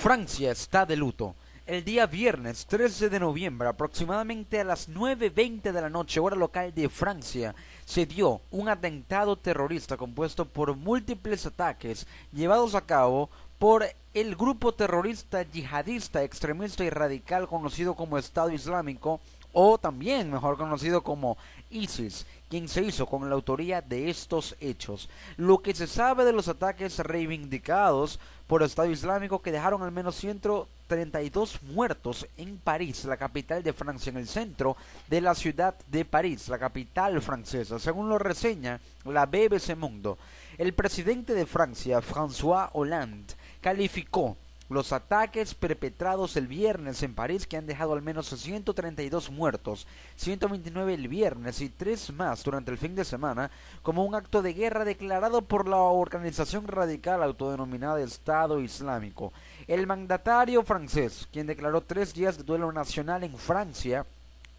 Francia está de luto. El día viernes 13 de noviembre, aproximadamente a las 9:20 de la noche, hora local de Francia, se dio un atentado terrorista compuesto por múltiples ataques llevados a cabo por el grupo terrorista yihadista, extremista y radical conocido como Estado Islámico, o también mejor conocido como ISIS, quien se hizo con la autoría de estos hechos. Lo que se sabe de los ataques reivindicados por Estado Islámico, que dejaron al menos 132 muertos en París, la capital de Francia, en el centro de la ciudad de París, la capital francesa, según lo reseña la BBC Mundo. El presidente de Francia, François Hollande, calificó los ataques perpetrados el viernes en París, que han dejado al menos 132 muertos, 129 el viernes y 3 más durante el fin de semana, como un acto de guerra declarado por la organización radical autodenominada Estado Islámico. El mandatario francés, quien declaró 3 días de duelo nacional en Francia,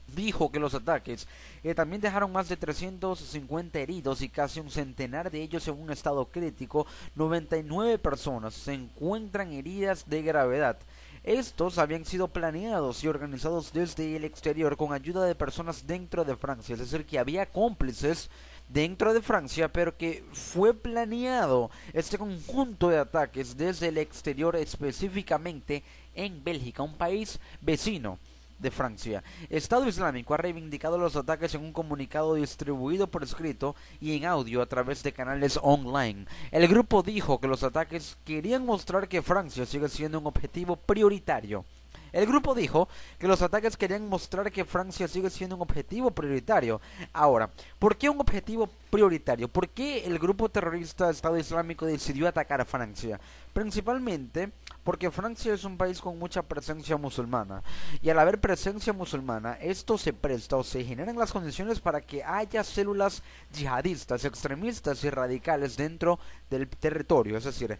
dijo que los ataques también dejaron más de 350 heridos y casi un centenar de ellos en un estado crítico. 99 personas se encuentran heridas de gravedad. Estos habían sido planeados y organizados desde el exterior con ayuda de personas dentro de Francia, es decir, que había cómplices dentro de Francia, pero que fue planeado este conjunto de ataques desde el exterior, específicamente en Bélgica, un país vecino de Francia. Estado Islámico ha reivindicado los ataques en un comunicado distribuido por escrito y en audio a través de canales online. El grupo dijo que los ataques querían mostrar que Francia sigue siendo un objetivo prioritario. El grupo dijo que los ataques querían mostrar que Francia sigue siendo un objetivo prioritario. Ahora, ¿por qué un objetivo prioritario? ¿Por qué el grupo terrorista Estado Islámico decidió atacar a Francia? Principalmente porque Francia es un país con mucha presencia musulmana, y al haber presencia musulmana, esto se presta o se generan las condiciones para que haya células yihadistas, extremistas y radicales dentro del territorio. Es decir,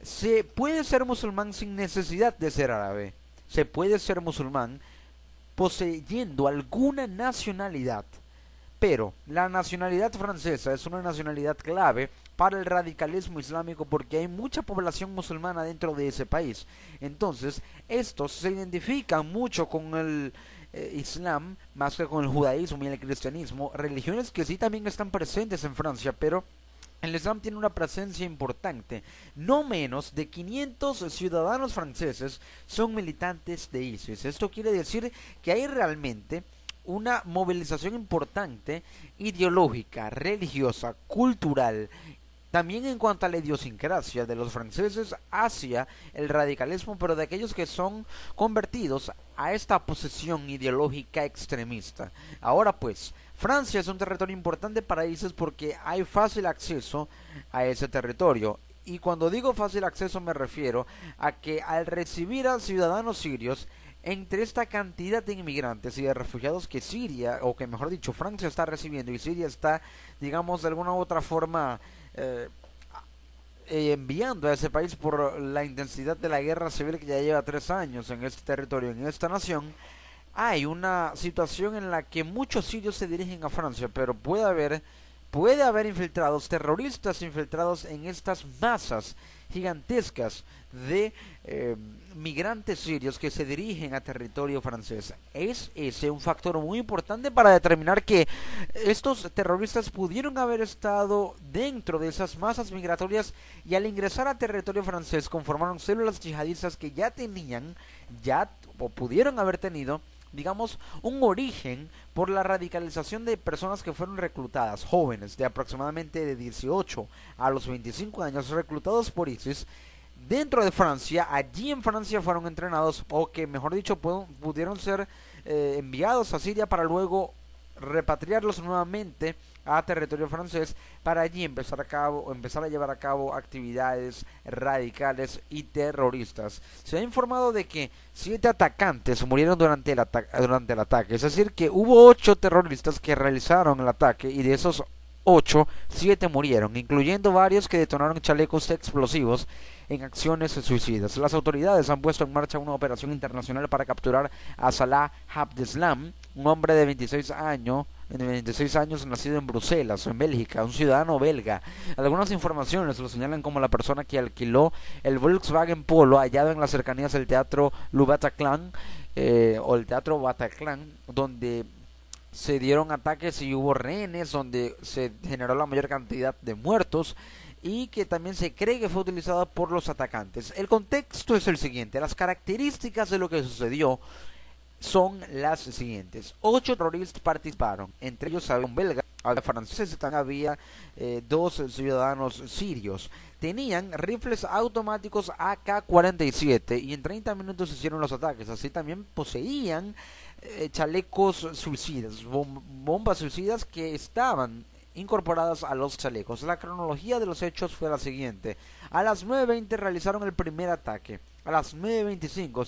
se puede ser musulmán sin necesidad de ser árabe. Se puede ser musulmán poseyendo alguna nacionalidad, pero la nacionalidad francesa es una nacionalidad clave para el radicalismo islámico porque hay mucha población musulmana dentro de ese país. Entonces, estos se identifican mucho con el Islam más que con el judaísmo y el cristianismo, religiones que sí también están presentes en Francia, pero el Islam tiene una presencia importante. No menos de 500 ciudadanos franceses son militantes de ISIS. Esto quiere decir que hay realmente una movilización importante, ideológica, religiosa, cultural, también en cuanto a la idiosincrasia de los franceses hacia el radicalismo, pero de aquellos que son convertidos a esta posición ideológica extremista. Ahora pues, Francia es un territorio importante para ISIS porque hay fácil acceso a ese territorio. Y cuando digo fácil acceso me refiero a que al recibir a ciudadanos sirios, entre esta cantidad de inmigrantes y de refugiados que Siria, o que mejor dicho Francia está recibiendo y Siria está, digamos, de alguna u otra forma enviando a ese país por la intensidad de la guerra civil que ya lleva 3 años en este territorio, en esta nación, hay una situación en la que muchos sirios se dirigen a Francia, pero puede haber infiltrados, terroristas infiltrados en estas masas gigantescas de migrantes sirios que se dirigen a territorio francés. Es ese un factor muy importante para determinar que estos terroristas pudieron haber estado dentro de esas masas migratorias y al ingresar a territorio francés conformaron células yihadistas que ya o pudieron haber tenido, digamos, un origen por la radicalización de personas que fueron reclutadas, jóvenes de aproximadamente de 18 a los 25 años, reclutados por ISIS dentro de Francia. Allí en Francia fueron entrenados, o que mejor dicho pudieron ser enviados a Siria para luego repatriarlos nuevamente a territorio francés para allí empezar a llevar a cabo actividades radicales y terroristas. Se ha informado de que 7 atacantes murieron durante el ataque, es decir que hubo 8 terroristas que realizaron el ataque y de esos 8, 7 murieron, incluyendo varios que detonaron chalecos explosivos en acciones suicidas. Las autoridades han puesto en marcha una operación internacional para capturar a Salah Abdeslam, un hombre de 26 de 26 años, nacido en Bruselas, en Bélgica, un ciudadano belga. Algunas informaciones lo señalan como la persona que alquiló el Volkswagen Polo hallado en las cercanías del Teatro Le Bataclan, o el Teatro Bataclan, donde se dieron ataques y hubo rehenes, donde se generó la mayor cantidad de muertos, y que también se cree que fue utilizada por los atacantes. El contexto es el siguiente: las características de lo que sucedió son las siguientes. 8 terroristas participaron, entre ellos había un belga, había franceses y también había 2 ciudadanos sirios. Tenían rifles automáticos AK-47 y en 30 minutos hicieron los ataques. Así también poseían chalecos suicidas, bombas suicidas que estaban incorporadas a los chalecos. La cronología de los hechos fue la siguiente: a las 9:20 realizaron el primer ataque. A las 9:25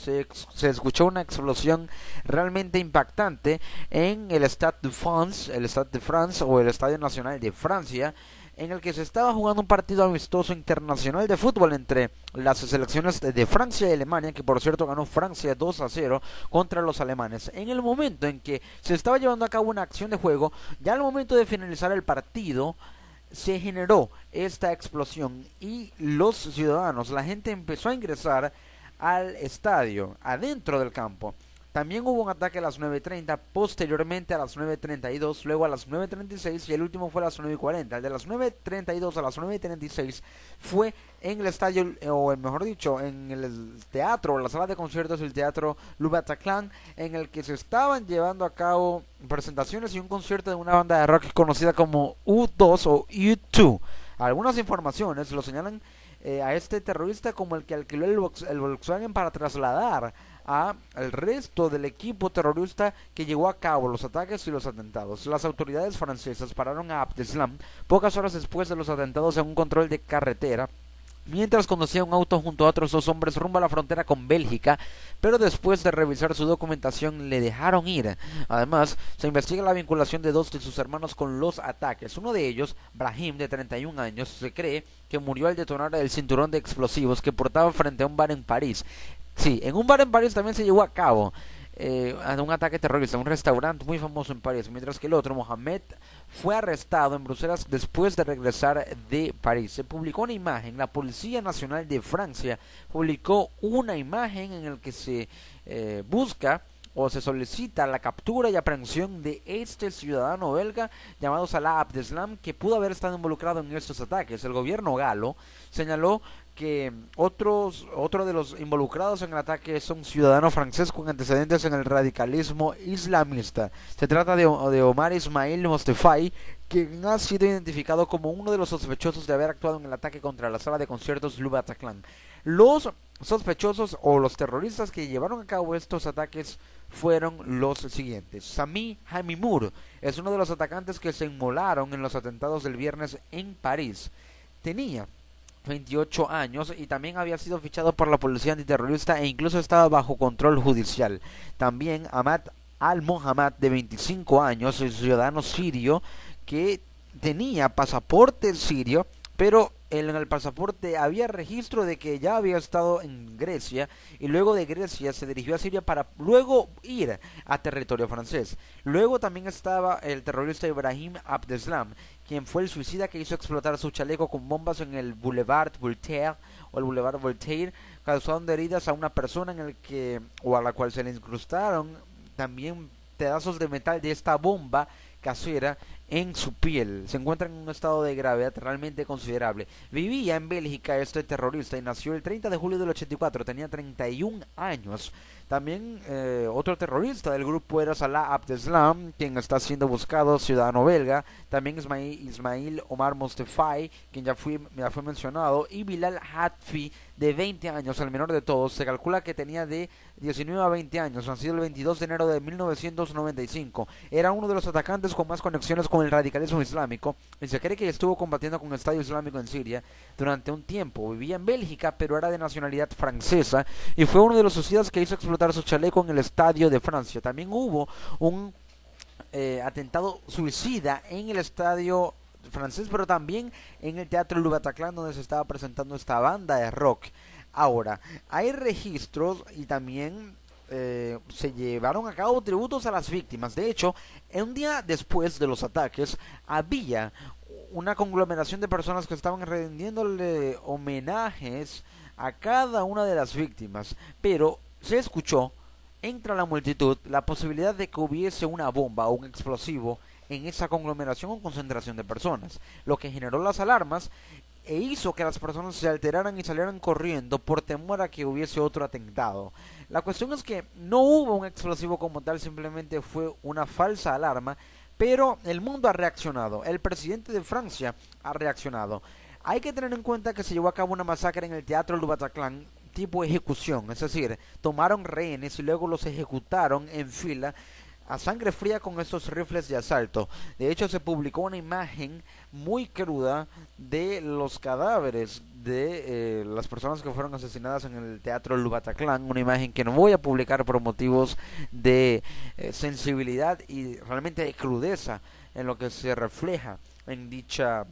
se escuchó una explosión realmente impactante en el Stade de France o el Estadio Nacional de Francia, en el que se estaba jugando un partido amistoso internacional de fútbol entre las selecciones de Francia y Alemania, que por cierto ganó Francia 2-0 contra los alemanes. En el momento en que se estaba llevando a cabo una acción de juego, ya al momento de finalizar el partido, se generó esta explosión y los ciudadanos, la gente empezó a ingresar al estadio, adentro del campo. También hubo un ataque a las 9:30, posteriormente a las 9:32, luego a las 9:36 y el último fue a las 9:40. El de las 9:32 a las 9:36 fue en el estadio, o mejor dicho, en el teatro, la sala de conciertos del Teatro Le Bataclan, en el que se estaban llevando a cabo presentaciones y un concierto de una banda de rock conocida como U2 o U2. Algunas informaciones lo señalan a este terrorista como el que alquiló el Volkswagen para trasladar al resto del equipo terrorista que llevó a cabo los ataques y los atentados. Las autoridades francesas pararon a Abdeslam pocas horas después de los atentados en un control de carretera, mientras conducía un auto junto a otros 2 hombres rumbo a la frontera con Bélgica, pero después de revisar su documentación le dejaron ir. Además, se investiga la vinculación de 2 de sus hermanos con los ataques. Uno de ellos, Brahim, de 31 años, se cree que murió al detonar el cinturón de explosivos que portaba frente a un bar en París. Sí, en un bar en París también se llevó a cabo un ataque terrorista, un restaurante muy famoso en París, mientras que el otro, Mohamed, fue arrestado en Bruselas después de regresar de París. Se publicó una imagen, la Policía Nacional de Francia publicó una imagen en la que se busca o se solicita la captura y aprehensión de este ciudadano belga llamado Salah Abdeslam, que pudo haber estado involucrado en estos ataques. El gobierno galo señaló que otro de los involucrados en el ataque es un ciudadano francés con antecedentes en el radicalismo islamista. Se trata de Omar Ismail Mostefai, quien ha sido identificado como uno de los sospechosos de haber actuado en el ataque contra la sala de conciertos Le Bataclan. Los sospechosos o los terroristas que llevaron a cabo estos ataques fueron los siguientes: Sami Hamimour es uno de los atacantes que se inmolaron en los atentados del viernes en París. Tenía 28 años y también había sido fichado por la policía antiterrorista e incluso estaba bajo control judicial. También Ahmad al-Mohammad, de 25 años, el ciudadano sirio que tenía pasaporte sirio, pero en el pasaporte había registro de que ya había estado en Grecia y luego de Grecia se dirigió a Siria para luego ir a territorio francés. Luego también estaba el terrorista Ibrahim Abdeslam, quien fue el suicida que hizo explotar su chaleco con bombas en el Boulevard Voltaire causando heridas a una persona a la cual se le incrustaron también pedazos de metal de esta bomba casera en su piel. Se encuentra en un estado de gravedad realmente considerable. Vivía en Bélgica este terrorista y nació el 30 de julio del 84, tenía 31 años. También otro terrorista del grupo era Salah Abdeslam, quien está siendo buscado, ciudadano belga. También Ismail Omar Mostefai, quien ya fue mencionado, y Bilal Hatfi, de 20 años, el menor de todos. Se calcula que tenía de 19 a 20 años, nacido el 22 de enero de 1995. Era uno de los atacantes con más conexiones con el radicalismo islámico y se cree que estuvo combatiendo con el Estado Islámico en Siria durante un tiempo. Vivía en Bélgica, pero era de nacionalidad francesa y fue uno de los suicidas que hizo explotar su chaleco en el estadio de Francia. También hubo un atentado suicida en el estadio francés, pero también en el Teatro Le Bataclan, donde se estaba presentando esta banda de rock. Ahora, hay registros y también se llevaron a cabo tributos a las víctimas. De hecho, un día después de los ataques, había una conglomeración de personas que estaban rindiéndole homenajes a cada una de las víctimas, pero se escuchó entre la multitud la posibilidad de que hubiese una bomba o un explosivo en esa conglomeración o concentración de personas, lo que generó las alarmas e hizo que las personas se alteraran y salieran corriendo por temor a que hubiese otro atentado. La cuestión es que no hubo un explosivo como tal, simplemente fue una falsa alarma, pero el mundo ha reaccionado, el presidente de Francia ha reaccionado. Hay que tener en cuenta que se llevó a cabo una masacre en el Teatro del Bataclan tipo ejecución, es decir, tomaron rehenes y luego los ejecutaron en fila a sangre fría con estos rifles de asalto. De hecho, se publicó una imagen muy cruda de los cadáveres de las personas que fueron asesinadas en el Teatro del Bataclan, una imagen que no voy a publicar por motivos de sensibilidad y realmente de crudeza en lo que se refleja en dicha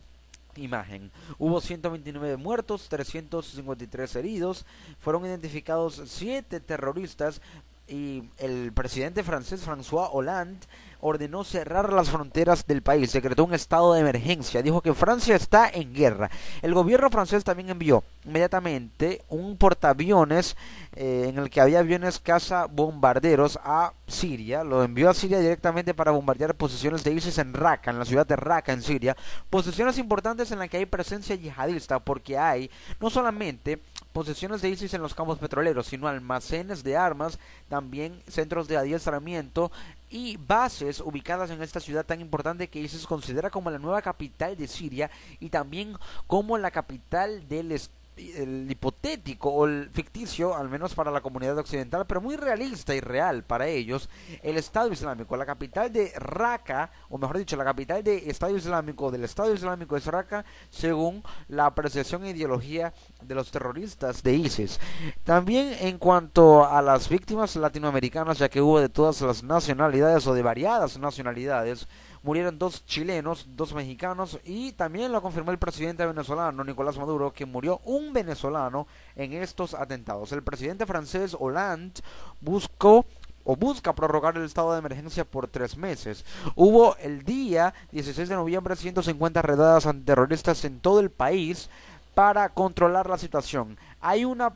imagen. Hubo 129 muertos, 353 heridos, fueron identificados 7 terroristas y el presidente francés François Hollande ordenó cerrar las fronteras del país, decretó un estado de emergencia, dijo que Francia está en guerra. El gobierno francés también envió inmediatamente un portaaviones en el que había aviones caza bombarderos a Siria, lo envió a Siria directamente para bombardear posiciones de ISIS en Raqqa, en la ciudad de Raqqa en Siria, posiciones importantes en las que hay presencia yihadista, porque hay no solamente posiciones de ISIS en los campos petroleros, sino almacenes de armas, también centros de adiestramiento y bases ubicadas en esta ciudad tan importante que ISIS considera como la nueva capital de Siria y también como la capital del el hipotético o el ficticio, al menos para la comunidad occidental, pero muy realista y real para ellos, el Estado Islámico. La capital de Raqqa, o mejor dicho, la capital del Estado Islámico es Raqqa, según la apreciación e ideología de los terroristas de ISIS. También en cuanto a las víctimas latinoamericanas, ya que hubo de todas las nacionalidades o de variadas nacionalidades, murieron 2 chilenos, 2 mexicanos y también lo confirmó el presidente venezolano Nicolás Maduro, que murió un venezolano en estos atentados. El presidente francés Hollande busca prorrogar el estado de emergencia por 3 meses. Hubo el día 16 de noviembre 150 redadas antiterroristas en todo el país para controlar la situación. Hay una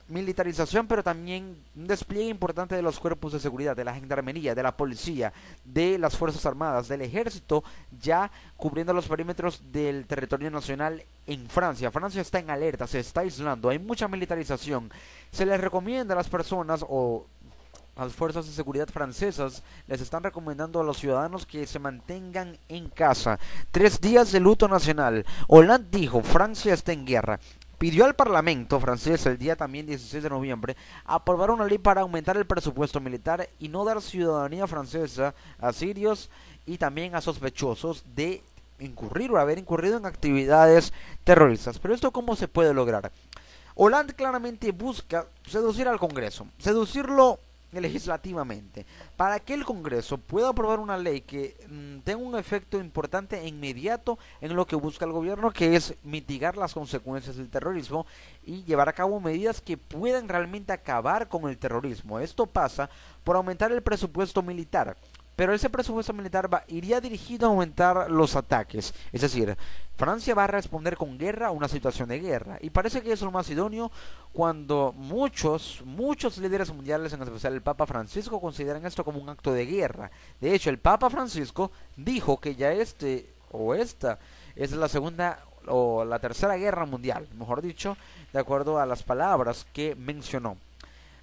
militarización, pero también un despliegue importante de los cuerpos de seguridad, de la gendarmería, de la policía, de las fuerzas armadas, del ejército, ya cubriendo los perímetros del territorio nacional en Francia. Francia está en alerta, se está aislando, hay mucha militarización. Se les recomienda a las personas o a las fuerzas de seguridad francesas, les están recomendando a los ciudadanos que se mantengan en casa. 3 días de luto nacional. Hollande dijo, Francia está en guerra. Pidió al Parlamento francés el día también 16 de noviembre aprobar una ley para aumentar el presupuesto militar y no dar ciudadanía francesa a sirios y también a sospechosos de incurrir o haber incurrido en actividades terroristas. Pero esto, ¿cómo se puede lograr? Hollande claramente busca seducir al Congreso, seducirlo legislativamente, para que el Congreso pueda aprobar una ley que tenga un efecto importante e inmediato en lo que busca el gobierno, que es mitigar las consecuencias del terrorismo y llevar a cabo medidas que puedan realmente acabar con el terrorismo. Esto pasa por aumentar el presupuesto militar, pero ese presupuesto militar iría dirigido a aumentar los ataques, es decir, Francia va a responder con guerra a una situación de guerra, y parece que es lo más idóneo cuando muchos líderes mundiales, en especial el Papa Francisco, consideran esto como un acto de guerra. De hecho, el Papa Francisco dijo que ya esta es la segunda o la tercera guerra mundial, mejor dicho, de acuerdo a las palabras que mencionó.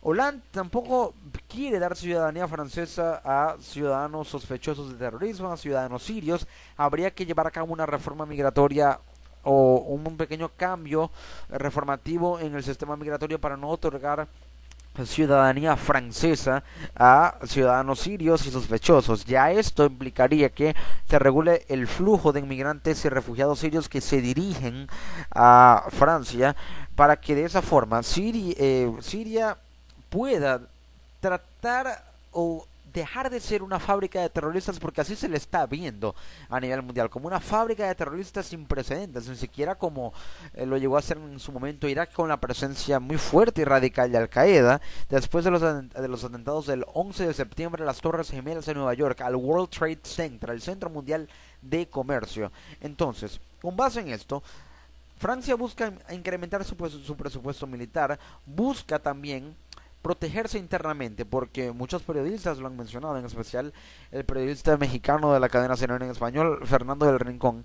Hollande tampoco quiere dar ciudadanía francesa a ciudadanos sospechosos de terrorismo, a ciudadanos sirios. Habría que llevar a cabo una reforma migratoria o un pequeño cambio reformativo en el sistema migratorio para no otorgar ciudadanía francesa a ciudadanos sirios y sospechosos. Ya esto implicaría que se regule el flujo de inmigrantes y refugiados sirios que se dirigen a Francia, para que de esa forma Siria pueda tratar o dejar de ser una fábrica de terroristas, porque así se le está viendo a nivel mundial, como una fábrica de terroristas sin precedentes, ni siquiera como lo llegó a hacer en su momento Irak, con la presencia muy fuerte y radical de Al Qaeda, después de los atentados del 11 de septiembre a las Torres Gemelas de Nueva York, al World Trade Center, el Centro Mundial de Comercio. Entonces, con base en esto, Francia busca incrementar su presupuesto militar, busca también protegerse internamente, porque muchos periodistas lo han mencionado, en especial el periodista mexicano de la cadena CNN en español, Fernando del Rincón,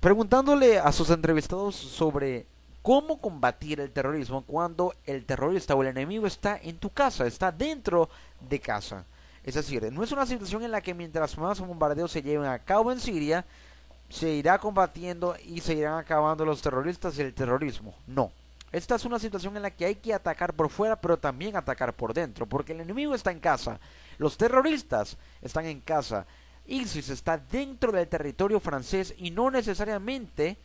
preguntándole a sus entrevistados sobre cómo combatir el terrorismo cuando el terrorista o el enemigo está en tu casa, está dentro de casa. Es decir, no es una situación en la que mientras más bombardeos se lleven a cabo en Siria, se irá combatiendo y se irán acabando los terroristas y el terrorismo. No. Esta es una situación en la que hay que atacar por fuera, pero también atacar por dentro, porque el enemigo está en casa, los terroristas están en casa, ISIS está dentro del territorio francés y no necesariamente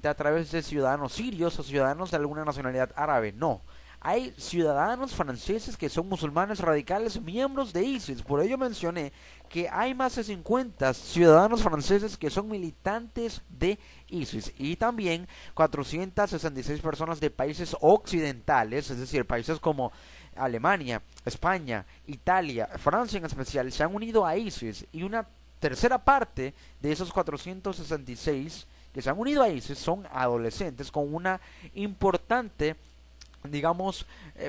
a través de ciudadanos sirios o ciudadanos de alguna nacionalidad árabe, no. Hay ciudadanos franceses que son musulmanes radicales, miembros de ISIS. Por ello mencioné que hay más de 50 ciudadanos franceses que son militantes de ISIS. Y también 466 personas de países occidentales, es decir, países como Alemania, España, Italia, Francia en especial, se han unido a ISIS. Y una tercera parte de esos 466 que se han unido a ISIS son adolescentes con una importante, digamos,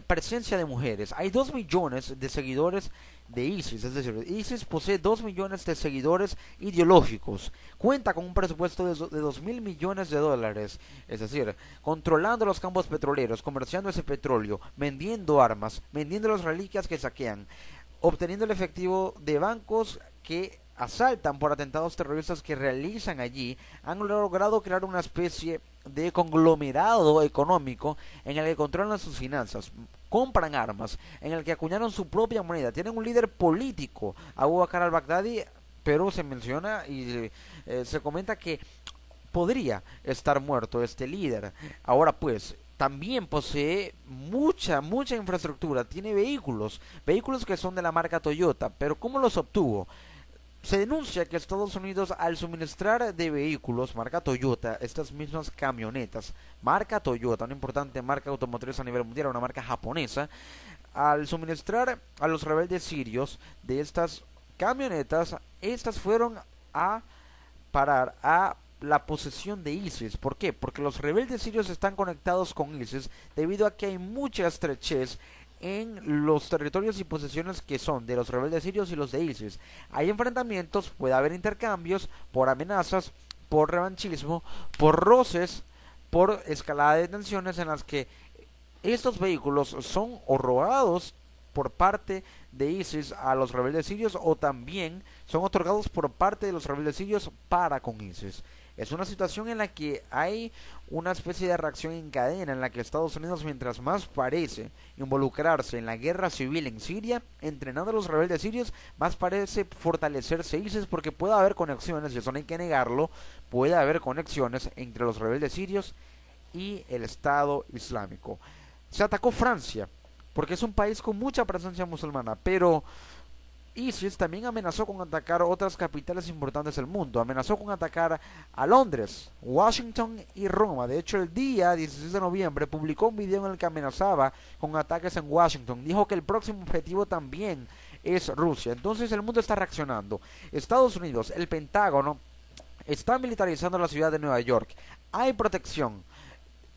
presencia de mujeres. Hay 2 millones de seguidores de ISIS, es decir, ISIS posee 2 millones de seguidores ideológicos, cuenta con un presupuesto de 2.000 millones de dólares, es decir, controlando los campos petroleros, comerciando ese petróleo, vendiendo armas, vendiendo las reliquias que saquean, obteniendo el efectivo de bancos que asaltan por atentados terroristas que realizan allí. Han logrado crear una especie de conglomerado económico en el que controlan sus finanzas, compran armas, en el que acuñaron su propia moneda, tienen un líder político, Abu Bakr al-Baghdadi, pero se menciona y se comenta que podría estar muerto este líder. Ahora pues, también posee mucha infraestructura, tiene vehículos que son de la marca Toyota, pero ¿cómo los obtuvo? Se denuncia que Estados Unidos, al suministrar de vehículos marca Toyota, estas mismas camionetas marca Toyota, una importante marca automotriz a nivel mundial, una marca japonesa, al suministrar a los rebeldes sirios de estas camionetas, estas fueron a parar a la posesión de ISIS. ¿Por qué? Porque los rebeldes sirios están conectados con ISIS debido a que hay mucha estrechez en los territorios y posesiones que son de los rebeldes sirios y los de ISIS. Hay enfrentamientos, puede haber intercambios por amenazas, por revanchismo, por roces, por escalada de tensiones en las que estos vehículos son o robados por parte de ISIS a los rebeldes sirios, o también son otorgados por parte de los rebeldes sirios para con ISIS. Es una situación en la que hay una especie de reacción en cadena, en la que Estados Unidos, mientras más parece involucrarse en la guerra civil en Siria, entrenando a los rebeldes sirios, más parece fortalecerse ISIS, porque puede haber conexiones, y eso no hay que negarlo, puede haber conexiones entre los rebeldes sirios y el Estado Islámico. Se atacó Francia, porque es un país con mucha presencia musulmana, pero ISIS también amenazó con atacar otras capitales importantes del mundo. Amenazó con atacar a Londres, Washington y Roma. De hecho, el día 16 de noviembre publicó un video en el que amenazaba con ataques en Washington. Dijo que el próximo objetivo también es Rusia. Entonces el mundo está reaccionando. Estados Unidos, el Pentágono, está militarizando la ciudad de Nueva York. Hay protección.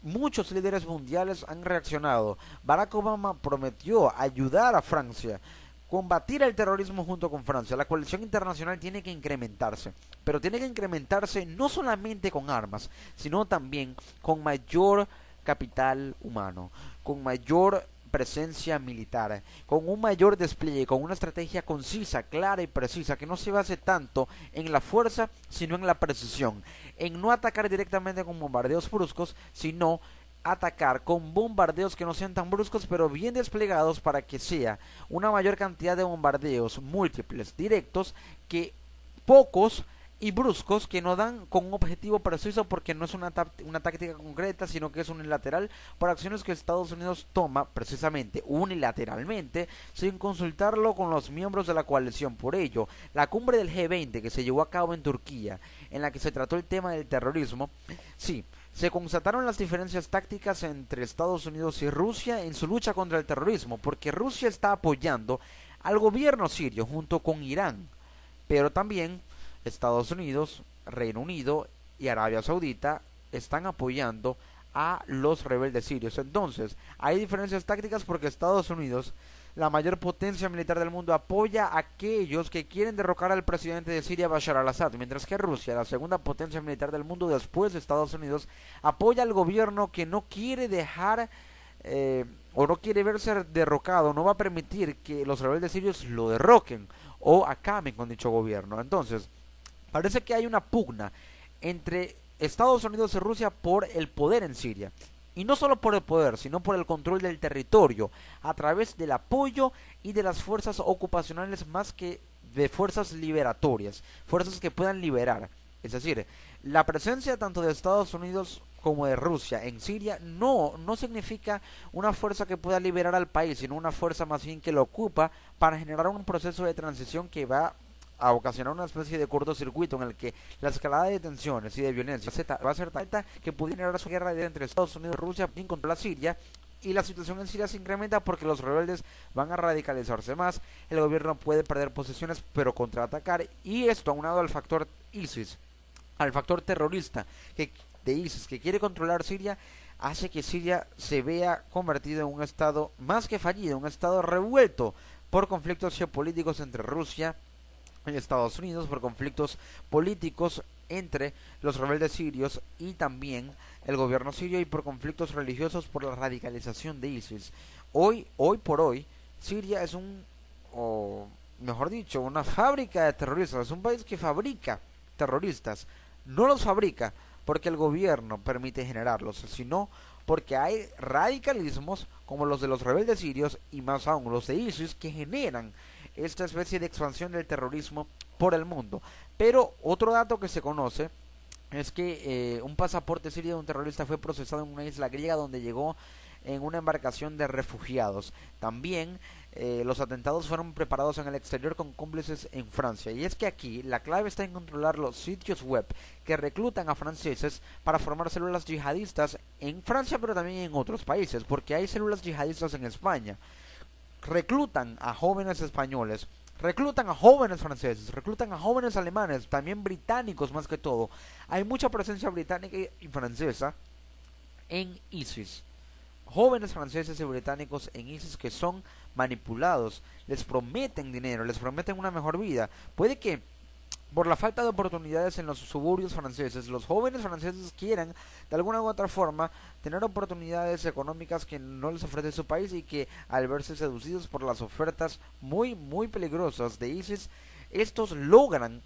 Muchos líderes mundiales han reaccionado. Barack Obama prometió ayudar a Francia, combatir el terrorismo junto con Francia. La coalición internacional tiene que incrementarse, pero tiene que incrementarse no solamente con armas, sino también con mayor capital humano, con mayor presencia militar, con un mayor despliegue, con una estrategia concisa, clara y precisa, que no se base tanto en la fuerza, sino en la precisión, en no atacar directamente con bombardeos bruscos, sino atacar con bombardeos que no sean tan bruscos, pero bien desplegados, para que sea una mayor cantidad de bombardeos múltiples, directos, que pocos y bruscos que no dan con un objetivo preciso porque no es una táctica concreta, sino que es unilateral por acciones que Estados Unidos toma precisamente unilateralmente sin consultarlo con los miembros de la coalición. Por ello, la cumbre del G20 que se llevó a cabo en Turquía, en la que se trató el tema del terrorismo, sí, se constataron las diferencias tácticas entre Estados Unidos y Rusia en su lucha contra el terrorismo, porque Rusia está apoyando al gobierno sirio junto con Irán, pero también Estados Unidos, Reino Unido y Arabia Saudita están apoyando a los rebeldes sirios. Entonces, hay diferencias tácticas porque Estados Unidos, la mayor potencia militar del mundo, apoya a aquellos que quieren derrocar al presidente de Siria, Bashar al-Assad, mientras que Rusia, la segunda potencia militar del mundo después de Estados Unidos, apoya al gobierno que no quiere dejar o no quiere verse derrocado, no va a permitir que los rebeldes sirios lo derroquen o acaben con dicho gobierno. Entonces, parece que hay una pugna entre Estados Unidos y Rusia por el poder en Siria. Y no solo por el poder, sino por el control del territorio, a través del apoyo y de las fuerzas ocupacionales más que de fuerzas liberatorias, fuerzas que puedan liberar. Es decir, la presencia tanto de Estados Unidos como de Rusia en Siria no significa una fuerza que pueda liberar al país, sino una fuerza más bien que lo ocupa para generar un proceso de transición que va a ocasionar una especie de cortocircuito en el que la escalada de tensiones y de violencia va a ser tan alta que pudiera generar una guerra entre Estados Unidos y Rusia contra la Siria, y la situación en Siria se incrementa porque los rebeldes van a radicalizarse más, el gobierno puede perder posesiones pero contraatacar, y esto aunado al factor ISIS, al factor terrorista de ISIS que quiere controlar Siria, hace que Siria se vea convertido en un estado más que fallido, un estado revuelto por conflictos geopolíticos entre Rusia en Estados Unidos, por conflictos políticos entre los rebeldes sirios y también el gobierno sirio, y por conflictos religiosos por la radicalización de ISIS. Hoy por hoy, Siria es o mejor dicho, una fábrica de terroristas, es un país que fabrica terroristas, no los fabrica porque el gobierno permite generarlos, sino porque hay radicalismos como los de los rebeldes sirios y más aún los de ISIS que generan esta especie de expansión del terrorismo por el mundo. Pero otro dato que se conoce es que un pasaporte sirio de un terrorista fue procesado en una isla griega donde llegó en una embarcación de refugiados. También los atentados fueron preparados en el exterior con cómplices en Francia. Y es que aquí la clave está en controlar los sitios web que reclutan a franceses para formar células yihadistas en Francia, pero también en otros países, porque hay células yihadistas en España. Reclutan a jóvenes españoles, reclutan a jóvenes franceses, reclutan a jóvenes alemanes, también británicos más que todo. Hay mucha presencia británica y francesa en ISIS. Jóvenes franceses y británicos en ISIS que son manipulados, les prometen dinero, les prometen una mejor vida. Puede que por la falta de oportunidades en los suburbios franceses, los jóvenes franceses quieran de alguna u otra forma tener oportunidades económicas que no les ofrece su país, y que al verse seducidos por las ofertas muy peligrosas de ISIS, estos logran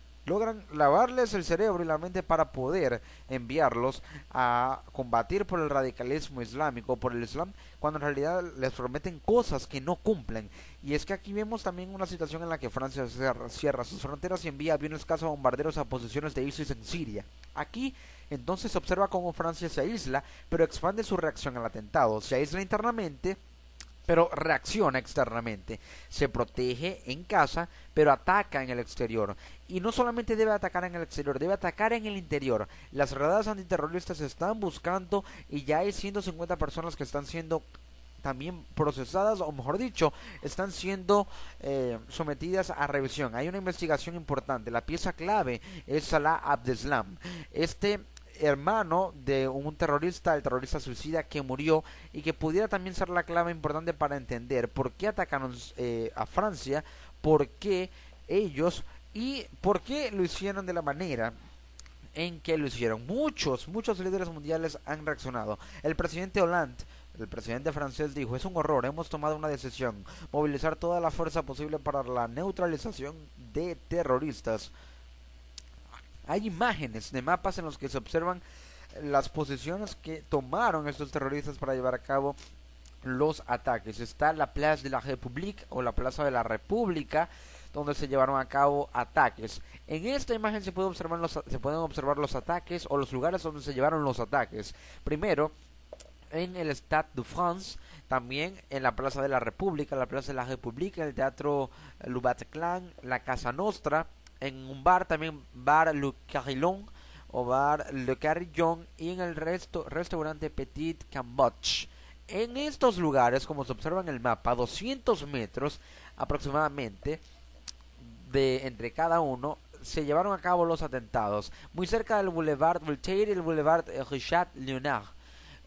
lavarles el cerebro y la mente para poder enviarlos a combatir por el radicalismo islámico, por el Islam, cuando en realidad les prometen cosas que no cumplen. Y es que aquí vemos también una situación en la que Francia cierra sus fronteras y envía aviones cazabombarderos a posiciones de ISIS en Siria. Aquí entonces se observa cómo Francia se aísla, pero expande su reacción al atentado, se aísla internamente pero reacciona externamente, se protege en casa, pero ataca en el exterior. Y no solamente debe atacar en el exterior, debe atacar en el interior. Las redadas antiterroristas se están buscando y ya hay 150 personas que están siendo también procesadas, o mejor dicho, están siendo sometidas a revisión. Hay una investigación importante. La pieza clave es Salah Abdeslam, hermano de un terrorista, el terrorista suicida que murió, y que pudiera también ser la clave importante para entender por qué atacaron a Francia, por qué ellos y por qué lo hicieron de la manera en que lo hicieron. Muchos líderes mundiales han reaccionado. El presidente Hollande, el presidente francés, dijo: es un horror, hemos tomado una decisión, movilizar toda la fuerza posible para la neutralización de terroristas. Hay imágenes de mapas en los que se observan las posiciones que tomaron estos terroristas para llevar a cabo los ataques. Está la Place de la République, o la Plaza de la República, donde se llevaron a cabo ataques. En esta imagen se pueden observar los ataques o los lugares donde se llevaron los ataques. Primero, en el Stade de France, también en la Plaza de la República, la Plaza de la República, el Teatro Le Bataclan, la Casa Nostra, en un bar también, Bar Le Carillon o Bar Le Carillon, y en el restaurante Petit Cambodge. En estos lugares, como se observa en el mapa, 200 metros aproximadamente de entre cada uno, se llevaron a cabo los atentados, muy cerca del Boulevard Voltaire y el Boulevard Richard Leonard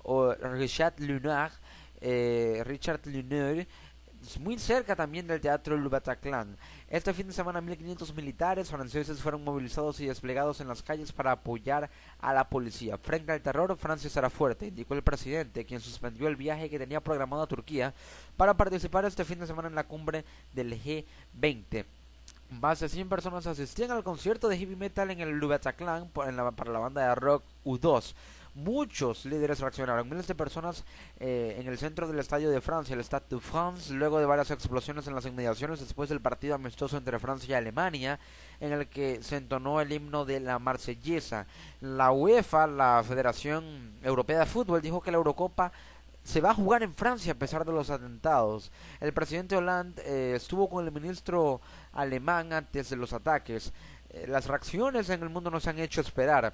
o Richard Leonard, muy cerca también del Teatro Le Bataclan. Este fin de semana 1500 militares franceses fueron movilizados y desplegados en las calles para apoyar a la policía. Frente al terror, Francia será fuerte, indicó el presidente, quien suspendió el viaje que tenía programado a Turquía para participar este fin de semana en la cumbre del G20. Más de 100 personas asistían al concierto de heavy metal en el Le Bataclan para la banda de rock U2. Muchos líderes reaccionaron, miles de personas en el centro del estadio de Francia, el Stade de France, luego de varias explosiones en las inmediaciones después del partido amistoso entre Francia y Alemania, en el que se entonó el himno de la Marsellesa. La UEFA, la Federación Europea de Fútbol, dijo que la Eurocopa se va a jugar en Francia a pesar de los atentados. El presidente Hollande estuvo con el ministro alemán antes de los ataques. Las reacciones en el mundo nos han hecho esperar.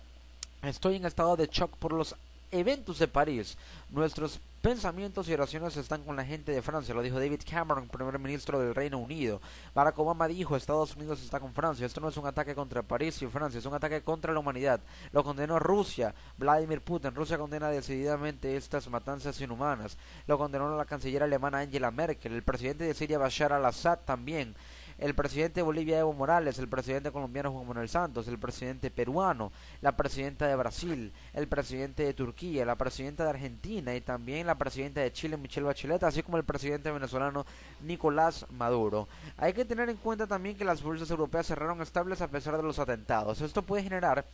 Estoy en estado de shock por los eventos de París. Nuestros pensamientos y oraciones están con la gente de Francia, lo dijo David Cameron, primer ministro del Reino Unido. Barack Obama dijo, Estados Unidos está con Francia. Esto no es un ataque contra París y Francia, es un ataque contra la humanidad. Lo condenó Rusia, Vladimir Putin. Rusia condena decididamente estas matanzas inhumanas. Lo condenó la canciller alemana Angela Merkel. El presidente de Siria, Bashar al-Assad, también. El presidente de Bolivia, Evo Morales, el presidente colombiano, Juan Manuel Santos, el presidente peruano, la presidenta de Brasil, el presidente de Turquía, la presidenta de Argentina y también la presidenta de Chile, Michelle Bachelet, así como el presidente venezolano, Nicolás Maduro. Hay que tener en cuenta también que las bolsas europeas cerraron estables a pesar de los atentados. Esto puede generar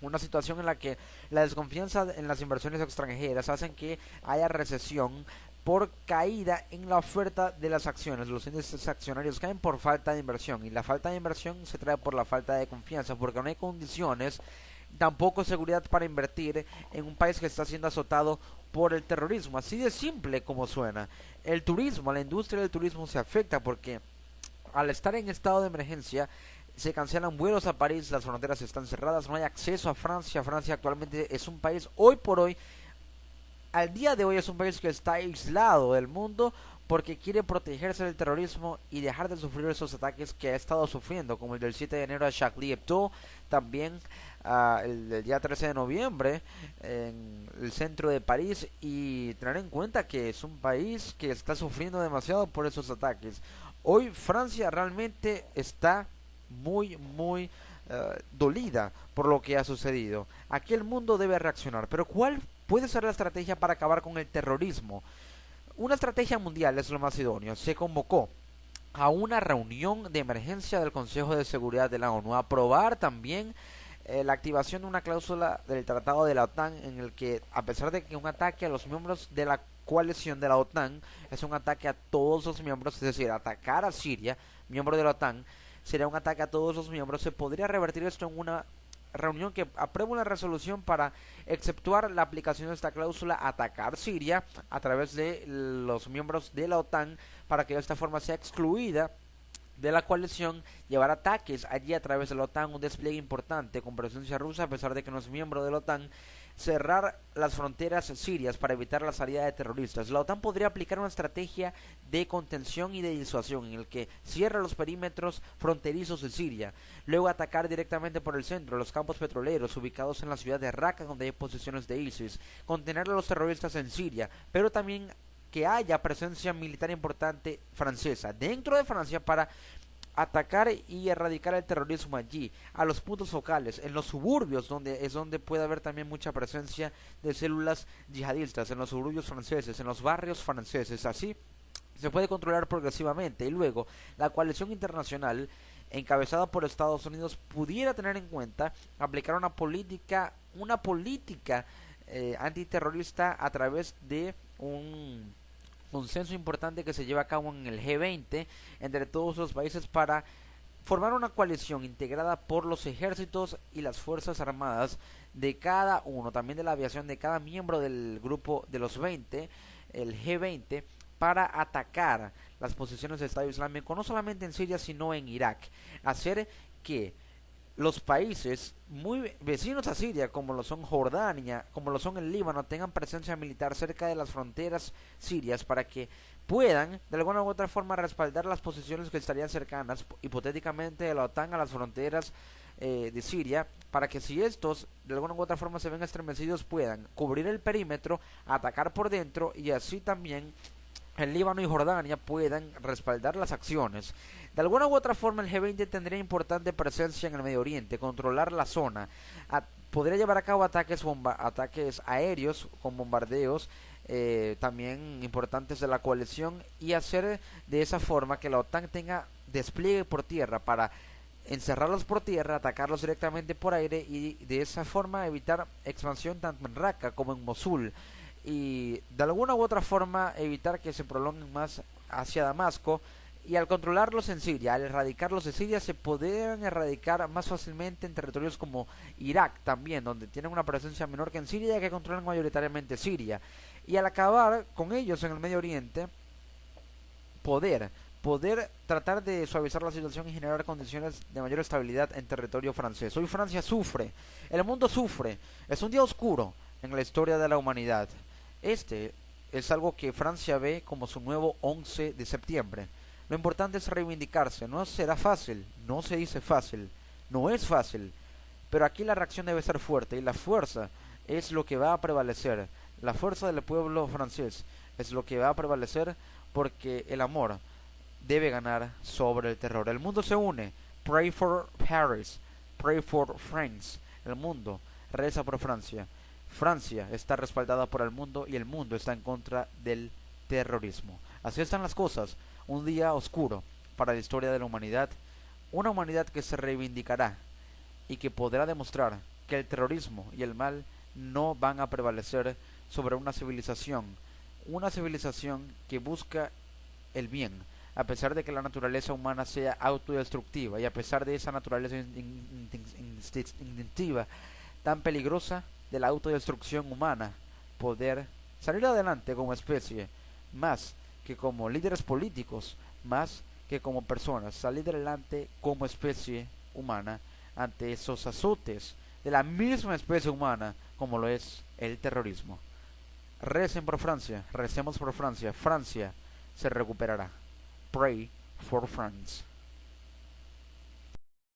una situación en la que la desconfianza en las inversiones extranjeras hacen que haya recesión por caída en la oferta de las acciones. Los índices accionarios caen por falta de inversión, y la falta de inversión se trae por la falta de confianza, porque no hay condiciones, tampoco seguridad para invertir en un país que está siendo azotado por el terrorismo. Así de simple como suena. El turismo, la industria del turismo se afecta porque al estar en estado de emergencia se cancelan vuelos a París, las fronteras están cerradas, no hay acceso a Francia. Francia actualmente es un país, hoy por hoy, al día de hoy es un país que está aislado del mundo porque quiere protegerse del terrorismo y dejar de sufrir esos ataques que ha estado sufriendo, como el del 7 de enero a Charlie Hebdo, también el del día 13 de noviembre en el centro de París, y tener en cuenta que es un país que está sufriendo demasiado por esos ataques. Hoy Francia realmente está muy dolida por lo que ha sucedido. Aquí el mundo debe reaccionar, pero ¿cuál puede ser la estrategia para acabar con el terrorismo? Una estrategia mundial es lo más idóneo. Se convocó a una reunión de emergencia del Consejo de Seguridad de la ONU, a aprobar también la activación de una cláusula del Tratado de la OTAN, en el que, a pesar de que un ataque a los miembros de la coalición de la OTAN es un ataque a todos los miembros, es decir, atacar a Siria, miembro de la OTAN, sería un ataque a todos los miembros, se podría revertir esto en una reunión que aprueba una resolución para exceptuar la aplicación de esta cláusula, atacar Siria a través de los miembros de la OTAN, para que de esta forma sea excluida de la coalición, llevar ataques allí a través de la OTAN, un despliegue importante con presencia rusa a pesar de que no es miembro de la OTAN, cerrar las fronteras sirias para evitar la salida de terroristas. La OTAN podría aplicar una estrategia de contención y de disuasión en el que cierra los perímetros fronterizos de Siria, luego atacar directamente por el centro los campos petroleros ubicados en la ciudad de Raqqa, donde hay posiciones de ISIS, contener a los terroristas en Siria, pero también que haya presencia militar importante francesa dentro de Francia para atacar y erradicar el terrorismo allí, a los puntos focales, en los suburbios, donde puede haber también mucha presencia de células yihadistas, en los suburbios franceses, en los barrios franceses. Así se puede controlar progresivamente, y luego la coalición internacional encabezada por Estados Unidos pudiera tener en cuenta aplicar una política antiterrorista a través de un consenso importante que se lleva a cabo en el G20 entre todos los países para formar una coalición integrada por los ejércitos y las fuerzas armadas de cada uno, también de la aviación de cada miembro del grupo de los 20, el G20, para atacar las posiciones del Estado Islámico, no solamente en Siria, sino en Irak. Hacer que los países muy vecinos a Siria, como lo son Jordania, como lo son el Líbano, tengan presencia militar cerca de las fronteras sirias para que puedan de alguna u otra forma respaldar las posiciones que estarían cercanas, hipotéticamente de la OTAN, a las fronteras de Siria, para que si estos de alguna u otra forma se ven estremecidos puedan cubrir el perímetro, atacar por dentro y así también el Líbano y Jordania puedan respaldar las acciones. De alguna u otra forma el G20 tendría importante presencia en el Medio Oriente, controlar la zona, podría llevar a cabo ataques aéreos con bombardeos también importantes de la coalición y hacer de esa forma que la OTAN tenga despliegue por tierra para encerrarlos por tierra, atacarlos directamente por aire y de esa forma evitar expansión tanto en Raqqa como en Mosul y de alguna u otra forma evitar que se prolonguen más hacia Damasco. Y al controlarlos en Siria, al erradicarlos de Siria, se podrían erradicar más fácilmente en territorios como Irak también, donde tienen una presencia menor que en Siria, ya que controlan mayoritariamente Siria. Y al acabar con ellos en el Medio Oriente, poder tratar de suavizar la situación y generar condiciones de mayor estabilidad en territorio francés. Hoy Francia sufre, el mundo sufre, es un día oscuro en la historia de la humanidad. Este es algo que Francia ve como su nuevo 11 de septiembre. Lo importante es reivindicarse, no será fácil, no se dice fácil, no es fácil, pero aquí la reacción debe ser fuerte y la fuerza es lo que va a prevalecer, la fuerza del pueblo francés es lo que va a prevalecer porque el amor debe ganar sobre el terror. El mundo se une, pray for Paris, pray for France, el mundo reza por Francia, Francia está respaldada por el mundo y el mundo está en contra del terrorismo. Así están las cosas. Un día oscuro para la historia de la humanidad, una humanidad que se reivindicará y que podrá demostrar que el terrorismo y el mal no van a prevalecer sobre una civilización que busca el bien, a pesar de que la naturaleza humana sea autodestructiva y a pesar de esa naturaleza instintiva tan peligrosa de la autodestrucción humana, poder salir adelante como especie, más que como líderes políticos, más que como personas, salir adelante como especie humana ante esos azotes de la misma especie humana como lo es el terrorismo. Recen por Francia, recemos por Francia, Francia se recuperará. Pray for France.